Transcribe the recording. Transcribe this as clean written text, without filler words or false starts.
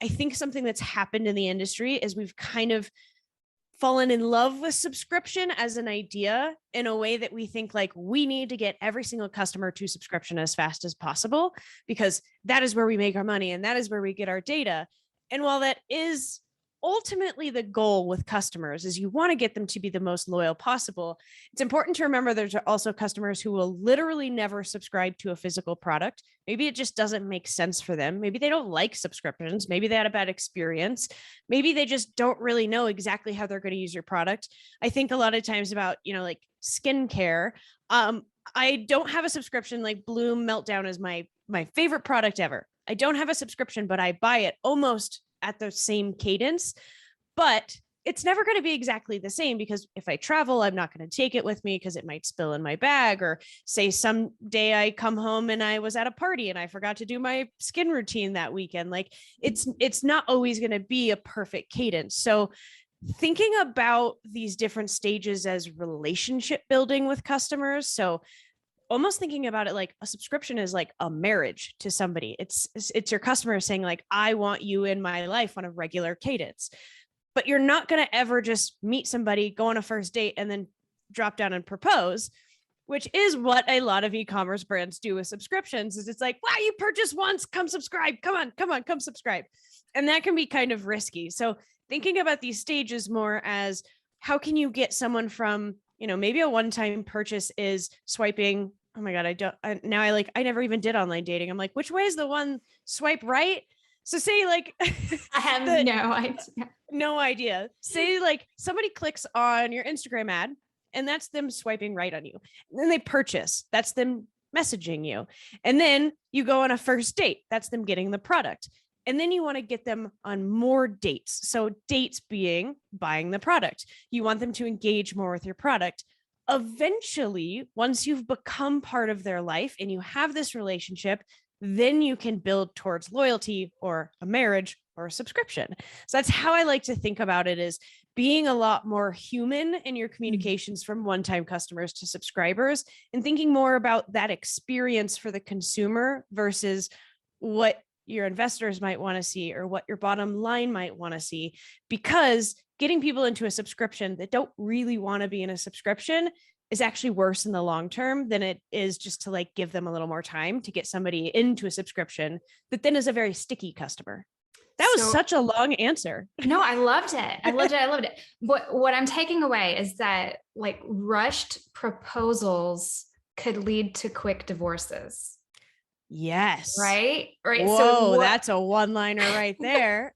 I think something that's happened in the industry is we've kind of fallen in love with subscription as an idea in a way that we think like we need to get every single customer to subscription as fast as possible, because that is where we make our money and that is where we get our data. And while that is ultimately the goal with customers, is you want to get them to be the most loyal possible, it's important to remember there's also customers who will literally never subscribe to a physical product. Maybe it just doesn't make sense for them. Maybe they don't like subscriptions. Maybe they had a bad experience. Maybe they just don't really know exactly how they're going to use your product. I think a lot of times about, like skincare. I don't have a subscription. Like Bloom Meltdown is my favorite product ever. I don't have a subscription, but I buy it almost at the same cadence, but it's never going to be exactly the same, because if I travel, I'm not going to take it with me because it might spill in my bag, or say someday I come home and I was at a party and I forgot to do my skin routine that weekend. Like it's not always going to be a perfect cadence. So thinking about these different stages as relationship building with customers. So almost thinking about it like a subscription is like a marriage to somebody. It's your customer saying like, I want you in my life on a regular cadence. But you're not going to ever just meet somebody, go on a first date, and then drop down and propose, which is what a lot of e-commerce brands do with subscriptions. Is it's like, wow, you purchased once, come subscribe. Come on, come subscribe. And that can be kind of risky. So thinking about these stages more as how can you get someone from, maybe a one-time purchase is swiping. Oh my God, I never even did online dating. I'm like, which way is the one swipe right? So say like, I have no idea. No idea. Say like somebody clicks on your Instagram ad and that's them swiping right on you. And then they purchase. That's them messaging you. And then you go on a first date. That's them getting the product. And then you want to get them on more dates. So dates being buying the product. You want them to engage more with your product. Eventually, once you've become part of their life and you have this relationship, then you can build towards loyalty or a marriage or a subscription. So that's how I like to think about it, is being a lot more human in your communications from one-time customers to subscribers, and thinking more about that experience for the consumer versus what your investors might want to see or what your bottom line might want to see. Because getting people into a subscription that don't really want to be in a subscription is actually worse in the long term than it is just to like give them a little more time to get somebody into a subscription that then is a very sticky customer. That was such a long answer. No, I loved it. I loved it. What I'm taking away is that like rushed proposals could lead to quick divorces. Yes. Right. Whoa, that's a one-liner right there.